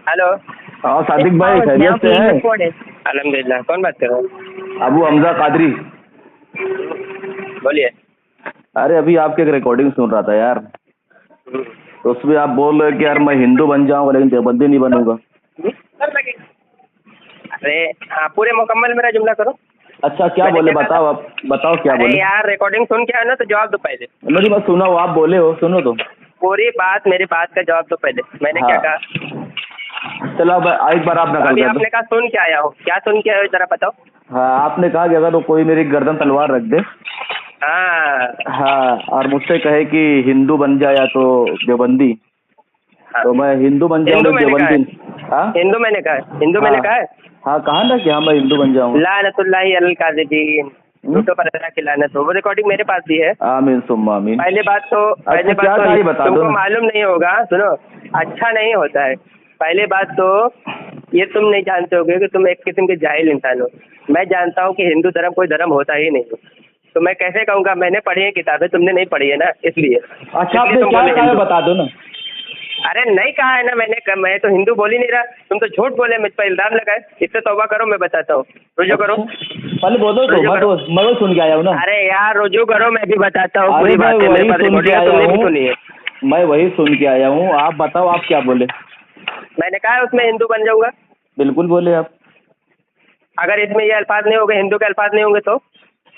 Hello. हाँ सादिक भाई, खैरियत से हैं? अल्हम्दुलिल्लाह। कौन बात कर रहा है? अबू हमजा कादरी। बोलिए। अरे अभी आपके एक रिकॉर्डिंग सुन रहा था यार, तो उसमें आप बोल रहे हो कि यार मैं हिंदू बन जाऊंगा लेकिन देवबंदी नहीं बनूंगा। अरे हाँ, पूरे मुकम्मल मेरा जुमला करो। अच्छा क्या बोले, बताओ आप बताओ क्या अरे बोले। यार, रिकॉर्डिंग सुन के आए ना, तो जवाब दो पहले। मेरी बात सुना हो, आप बोले हो, सुनो तो। पूरी बात, मेरी बात का जवाब दो पहले। मैंने क्या हाँ कहा? चलो अब एक बार आप नकल अभी कर दो। आपने कहा सुन के आया हो, क्या सुन के आया हो जरा बताओ। हाँ आपने कहा कि अगर वो कोई मेरी गर्दन तलवार रख दे, हाँ हाँ, और मुझसे कहे कि हिंदू बन जा या तो देवबंदी, हाँ। तो मैं हिंदू बन हिंदू जाऊंगा मैंने कहा है, देवबंदी। हाँ हिंदू मैंने कहा है, हिंदू मैंने कहा है। हाँ कहा ना कि हाँ मैं हिंदू बन जाऊंगा। लानतुल्लाहि अलल काज़िबीन, झूठों पर अल्लाह की लानत हो। वो रिकॉर्डिंग मेरे पास भी है। आमीन सुम्मा आमीन। पहले बात तो अच्छा क्या कहा ये बता दो तुमको ना। मालूम नहीं होगा, सुनो। अच्छा नहीं होता है। पहले बात तो ये तुम नहीं जानते होगे कि तुम एक किस्म के जाहिल इंसान हो। मैं जानता हूँ कि हिंदू धर्म कोई धर्म होता ही नहीं, तो मैं कैसे कहूँगा? मैंने पढ़ी है किताबें, तुमने नहीं पढ़ी है ना, इसलिए। अच्छा आपने क्या कहा है बता दो ना। अरे नहीं कहा है ना मैंने, मैं तो हिंदू बोल ही नहीं रहा। तुम तो झूठ बोले, मुझ पर इल्जाम लगाए। इससे तौबा करो, मैं बताता हूँ। रुजू करो। पहले बोलो तो मैं वो सुन के आया हूँ ना। अरे यार रुजू करो, मैं भी बताता हूँ अरे पूरी मैं बात। वही सुन के आया हूँ, सुनी है। मैं वही सुन के आया हूँ। आप बताओ आप क्या बोले। मैंने कहा है उसमें हिंदू बन जाऊंगा। बिल्कुल बोले आप। अगर इसमें ये अल्फाज नहीं होंगे, हिंदू के अल्फाज नहीं होंगे तो?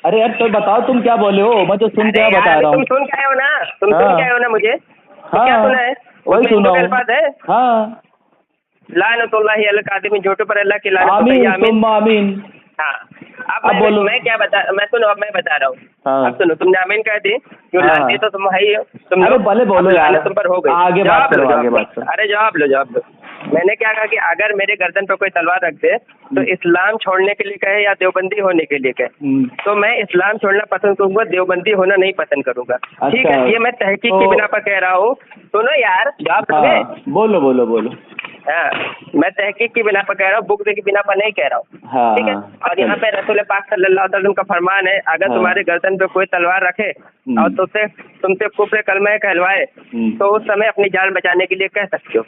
अरे यार तो बताओ तुम क्या बोले हो, मैं तो सुन के बता रहा तुम हूँ। सुन के आए हो ना, तुम सुन के आए हो ना मुझे। तो क्या हाँ सुना है? वही सुना हूँ। अल्फाज है। हाँ लानतुल्लाहि अलल काज़िबीन, झूठों पर अल्लाह की लानत हो। आमीन सुम्मा आमीन। हाँ। अब बोलो। मैं क्या बता, मैं सुनो, अब मैं बता रहा हूँ। हाँ। अब सुनो, तुमने आमीन कह दी, क्यों हाँ। लानती तो तुम है ही हो। तुम अरे भले बोलो यार, तुम पर हो गई। आगे बात करो, आगे बात करो। अरे जवाब लो, जवाब लो। मैंने क्या कहा कि अगर मेरे गर्दन पर कोई तलवार रख दे, तो इस्लाम छोड़ने के लिए कहे या देवबंदी होने के लिए कहे, तो मैं इस्लाम छोड़ना पसंद करूंगा, देवबंदी होना नहीं पसंद करूंगा। ठीक है, ये मैं तहकीक की बिना पर कह रहा हूँ। सुनो यार, जवाब दोगे? बोलो बोलो बोलो। हाँ, मैं तहकीक की बिना पर कह रहा हूँ, बुक की बिना पर नहीं कह रहा हूँ। हाँ, ठीक है। और यहाँ पे रसूल पाक सल्लल्लाहु अलैहि वसल्लम का फरमान है, अगर तुम्हारे गर्दन पे कोई तलवार रखे और तुमसे कुफ्र कलमा कहलवाए, तो उस समय अपनी जान बचाने के लिए कह सकते हो।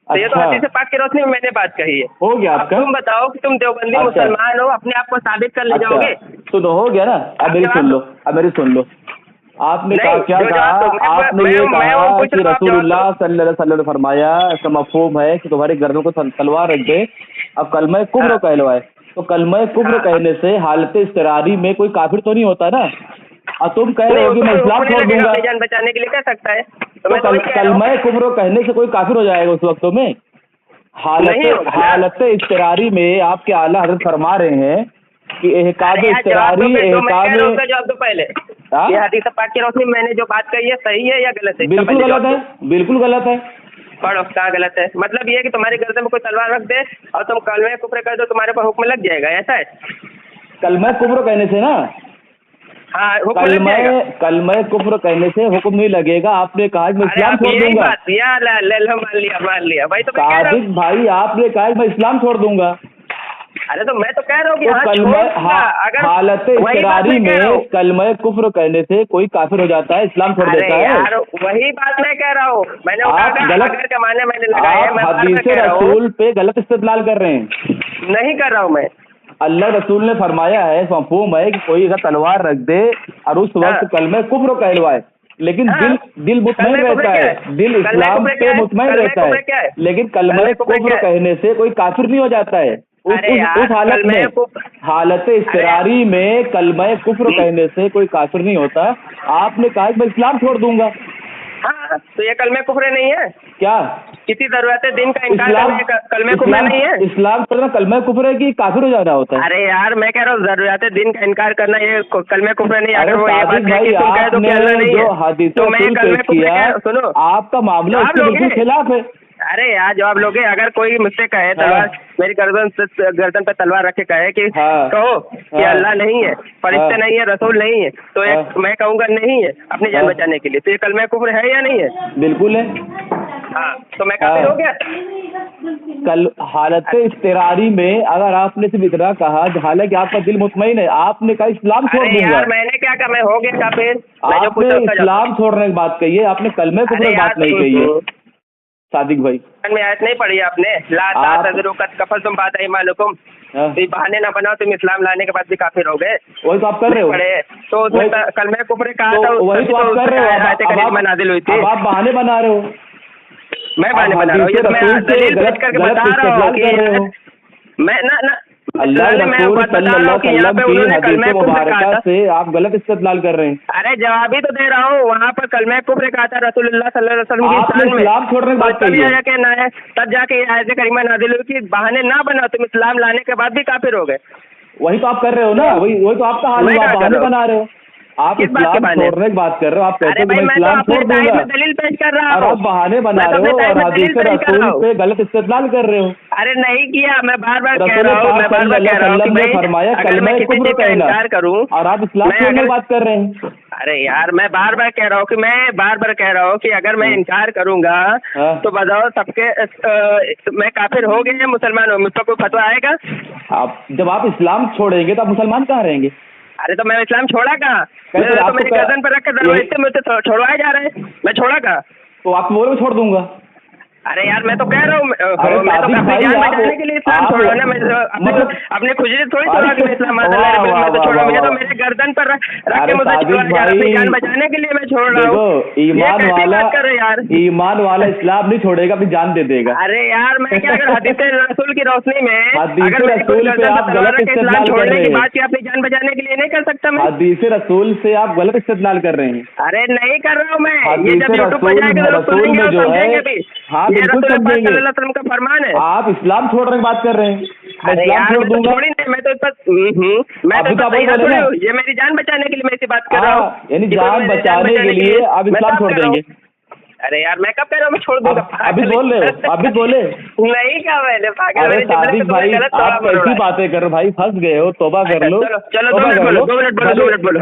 तो ये तो हदीस पाक की रोशनी में मैंने बात कही है। हो गया आपका। तुम बताओ कि तुम देवबंदी मुसलमान हो, अपने आप को साबित कर ले जाओगे? तो हो गया ना। अब मेरी सुन लो, अब मेरी सुन लो। आपने कहा क्या कहा? आपने ये कहा कि रसूलुल्लाह सल्लल्लाहु अलैहि वसल्लम ने फरमाया, इसका मफहूम है कि तुम्हारी गर्दन को तलवार रख दे, अब कलमा कुफ्र कहलवाए। तो कलमा कुफ्र कहने से हालत इस्तरारी में कोई काफिर तो नहीं होता ना। और तुम कह रहे हो कि मैं इस्लाम छोड़ दूंगा, जान बचाने के लिए कह सकता है। तो कलमा कुफ्र कहने से कोई काफिर हो जाएगा उस वक्त में? हालत इस्तरारी में आपके आला हज़रत फरमा रहे हैं कि एहकाब इस्तरारी जवाब दो पहले। ये हदीस पाक की रोशनी में मैंने जो बात कही है, सही है या गलत है? बिल्कुल गलत है, बिल्कुल गलत है। पढ़ो, कहाँ गलत है? मतलब ये कि तुम्हारे गर्दन में कोई तलवार रख दे और तुम कलमे कुफ्र कर दो, तुम्हारे पर हुक्म लग जाएगा, ऐसा है? कलमा कुफ्र कहने से ना। हाँ, कलमा कुफ्र कहने से हुक्म नहीं लगेगा। आपने कहा मैं इस्लाम छोड़ दूंगा। मान लिया भाई। तो सादिक भाई आपने कहा मैं इस्लाम छोड़ दूंगा। अरे तो मैं तो कह रहा हूँ कि हालत इस्तरारी में कलमा कुफ्र कहने से कोई काफिर हो जाता है, इस्लाम छोड़ देता है। यार वही बात मैं कह रहा हूँ। मैंने आप गलत जमाने मैंने लगाया, मैं हदीस रसूल पे गलत इस्तेदलाल कर रहे हैं। नहीं कर रहा हूँ मैं। अल्लाह रसूल ने फरमाया है, मफहूम है कि कोई अगर तलवार रख दे और उस वक्त कलमे कुफ्र कहलवाए, लेकिन दिल मुतमईन रहता है, दिल इस्लाम पे मुतमईन रहता है, लेकिन कलमे कुफ्र कहने से कोई काफिर नहीं हो जाता है। उस हालत में, हालत इस्तरारी में कलमे कुफ्र कहने से कोई काफिर नहीं होता। आपने कहा मैं इस्लाम छोड़ दूंगा। हाँ, तो ये कलमे कुफ्र नहीं है क्या? किसी जरूरत दिन का इनकार करने का कलमे कुफ्र नहीं है? इस्लाम छोड़ना कलमे कुफ्र है कि काफिर हो जाना होता है? अरे यार मैं कह रहा हूँ जरूरत दिन का इनकार करना ये कलमे कुफ्र नहीं। अगर वो ये बात भाई आपने जो हदीस पेश किया, सुनो आपका मामला उसके बिल्कुल खिलाफ है। अरे यार जवाब लोगे? अगर कोई मुझसे कहे तलवार मेरी गर्दन पे तलवार रख के कहे कि कहो कि अल्लाह नहीं है, फरिश्ते नहीं है, रसूल नहीं है, तो मैं कहूँगा नहीं है अपनी जान बचाने के लिए, तो ये कलमा कुफ्र है या नहीं है? बिल्कुल है। हाँ, तो मैं काफिर हो गया? कल हालत इस्तरारी में अगर आपने सिर्फ इतना कहा, हालांकि आपका दिल मुतमईन है, आपने कहा इस्लाम छोड़ दूंगा। यार मैंने क्या कहा? मैं हो गया काफिर? आपने इस्लाम छोड़ने की बात कही है, आपने कलमे कुफ्र की बात नहीं कही है। सादिक भाई? में आयत नहीं पढ़ी आपने, ला तातज़िरू क़द कफ़रतुम बअद ईमानिकुम, तो ये बहाने ना बनाओ, तुम इस्लाम लाने के बाद भी काफिर हो गए। वही तो आप कर रहे हो। तो उसमें कलमे कुफ्र कहा था, वही तो आप कर रहे हो। नाज़िल हुई थी। अब आप बहाने बना रहे हो। मैं बहाने बना रहा हूँ, ये तो मैं दलील पेश करके बता रहा हूँ कि मैं ना अल्लाह रसूल सल्लल्लाहु अलैहि वसल्लम की हदीस मुबारका से आप गलत इस्तेदलाल कर रहे हैं। अरे जवाब ही तो दे रहा हूँ, वहाँ पर कलमे कुफ्र कहा था रसूलुल्लाह सल्लल्लाहु अलैहि वसल्लम की शान में। इस्लाम छोड़ने की बात कही है, तब जाके आयत करीमा नाज़िल हुई कि बहाने ना बनाओ, तुम इस्लाम लाने के बाद भी काफिर हो गए। वही तो आप कर रहे हो ना, वही तो आपका हाल है, आप बहाने बना रहे हो। आप इस्लाम छोड़ने की बात कर रहे हो, आप कहते हो मैं इस्लाम छोड़ दूंगा, दलील पेश कर रहा हूँ और आप बहाने बना रहे हो और हदीस रसूल पे गलत इस्तेदलाल कर रहे हो। अरे नहीं किया, मैं बार बार कह रहा हूँ, मैं बार बार कह रहा हूँ कि भाई फरमाया कलमे कुफ्र कहना करूँ, और आप इस्लाम छोड़ने की बात कर रहे हैं। अरे यार मैं बार बार कह रहा हूँ कि अगर मैं इनकार करूंगा तो बताओ सबके मैं काफिर हो गए हैं, मुसलमान हो, मुझ पर कोई फतवा आएगा? जब आप इस्लाम छोड़ेंगे तो आप मुसलमान कहाँ रहेंगे? अरे तो मैं इस्लाम छोड़ा कहाँ? तो मेरी गर्दन पर रख कर मुझे छुड़वाए जा रहे हैं, मैं छोड़ा कहाँ? तो आप बोलो छोड़ दूंगा। अरे यार मैं तो कह रहा हूँ, मैं तो अपनी जान बचाने के लिए इस्लाम छोड़ा ना, मैं अपने खुजली थोड़ी छोड़ा कि मैं इस्लाम मैं तो छोड़ा, मुझे तो मेरे गर्दन पर रख के मुझे छुड़वाया जा रहा है, अपनी जान बचाने के लिए मैं छोड़ रहा हूँ। ईमान वाला इस्लाम नहीं छोड़ेगा, अपनी जान दे देगा। अरे यार मैं क्या, अगर हदीस रसूल की रोशनी में हदीस रसूल पे आप गलत इस्तेदलाल कर रहे हैं, बात की अपनी जान बचाने के लिए नहीं कर सकता मैं? हदीस रसूल से आप गलत इस्तेदलाल कर रहे हैं। अरे नहीं कर रहा हूँ मैं, ये जब यूट्यूब पर जाएगा रसूल में जो है, हाँ बिल्कुल समझेंगे, का फरमान है। आप इस्लाम छोड़ने की बात कर रहे हैं। अरे यार मैं तो छोड़ी नहीं, मैं तो ये मेरी जान बचाने के लिए मैं इसी बात कर रहा हूँ, यानी जान बचाने के लिए आप इस्लाम छोड़ देंगे। अरे यार मैं कब कह रहा हूँ मैं छोड़ दूंगा? अभी बोल रहे हो, अभी बोले नहीं क्या मैंने पागल? अरे सादिक भाई आप कैसी बातें कर रहे हो भाई, फंस गए हो, तौबा कर लो। चलो 2 मिनट बोलो, 2 मिनट बोलो।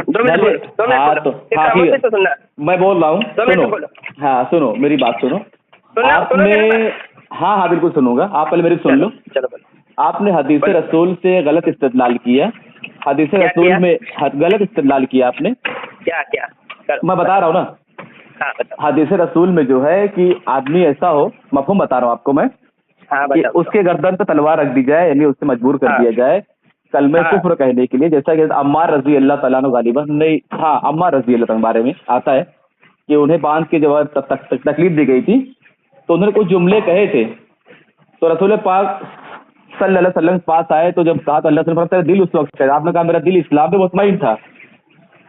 हाँ तो हाँ ठीक है, मैं बोल रहा हूँ, सुनो, हाँ सुनो मेरी बात सुनो। आपने हाँ बिल्कुल सुनूंगा, आप पहले मेरी सुन लो। चलो आपने हदीस रसूल से गलत इस्तेदलाल किया, हदीस रसूल में गलत इस्तेदलाल किया आपने। क्या मैं बता रहा हूँ ना, हदीस रसूल में जो है कि आदमी ऐसा हो, मफहूम बता रहा हूँ आपको मैं, कि उसके गर्दन पे तलवार रख दी जाए, यानी उससे मजबूर कर दिया जाए कलमे कुफ्र कहने के लिए, जैसा कि अम्मार रजी अल्लाह तआला अन्हु गालिबन नहीं, हाँ अम्मार रजी अल्लाह के बारे में आता है कि उन्हें बांध के जब तकलीफ दी गई थी तो उन्होंने कुछ जुमले कहे थे, तो रसूल पाक सल्लल्लाहु अलैहि वसल्लम पास आए, तो जब कहा तो अल्लाह से तेरा दिल उस वक्त, आपने कहा मेरा दिल इस्लाम में मुतमईन था,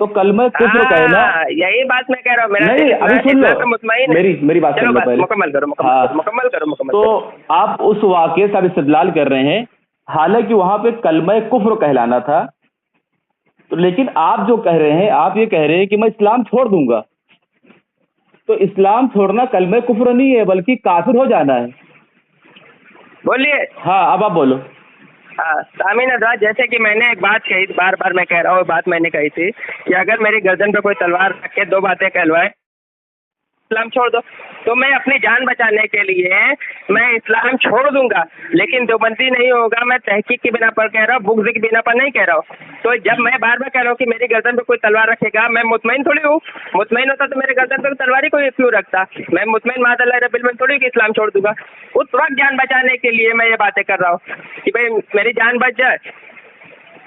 तो कलमे कुफ्र कहना, यही बात मैं कह रहा हूँ। नहीं अभी सुन लो, मेरी बात सुन लो पहले, मुकम्मल करो। तो आप उस वाक़े से आप इस्तेदलाल कर रहे हैं, हालांकि वहां पे कलमे कुफ्र कहलाना था, तो लेकिन आप जो कह रहे हैं, आप ये कह रहे हैं कि मैं इस्लाम छोड़ दूंगा, तो इस्लाम छोड़ना कलमे कुफ्र नहीं है, बल्कि काफिर हो जाना है। बोलिए। हाँ अब आप बोलो। सामीन हज़रात, जैसे कि मैंने एक बात कही, बार बार मैं कह रहा हूँ, बात मैंने कही थी कि अगर मेरी गर्दन पे कोई तलवार रख के 2 बातें कहलवाए, इस्लाम छोड़ दो, तो मैं अपनी जान बचाने के लिए मैं इस्लाम छोड़ दूंगा, लेकिन देवबंदी नहीं होगा। मैं तहकीक की बिना पर कह रहा हूँ, बुग़्ज़ की बिना पर नहीं कह रहा हूँ। तो जब मैं बार बार कह रहा हूँ कि मेरी गर्दन पे कोई तलवार रखेगा, मैं मुतमईन थोड़ी हूँ। मुतमईन होता तो मेरे गर्दन पे तलवार ही कोई क्यों रखता? मैं मुतमईन मादअल्लाह रब्बिल आलमीन थोड़ी कि इस्लाम छोड़ दूंगा। उस वक्त जान बचाने के लिए मैं ये बातें कर रहा हूँ कि भाई मेरी जान बच जाए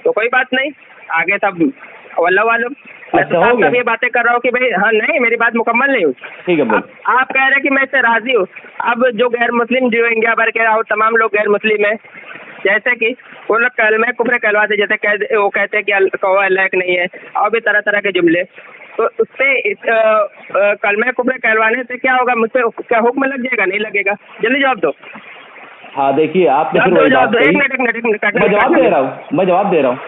तो कोई बात नहीं, आगे सब वल्लाह वालम। मैं तो सब ये बातें कर रहा हूँ कि भाई हाँ नहीं, मेरी बात मुकम्मल नहीं हुई। ठीक है, आप कह रहे हैं कि मैं इससे राजी हूँ। अब जो गैर मुस्लिम जो इंडिया भर के और तमाम लोग गैर मुस्लिम है, जैसे कि वो लोग कलमे कुफ्र कहलवाते, जैसे वो कहते हैं कि कौवा लायक नहीं है, और भी तरह तरह के जुमले, तो उससे कलमे कुफ्र कहलवाने से क्या होगा? मुझसे क्या हुक्म लग जाएगा? नहीं लगेगा। जल्दी जवाब दो। हाँ देखिए, आपने फिर वही बात कही, मैं जवाब दे रहा हूँ।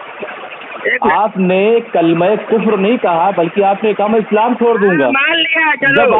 आपने कलमे कुफ्र नहीं कहा, बल्कि आपने कहा मैं इस्लाम छोड़ दूंगा। मान लिया, चलो।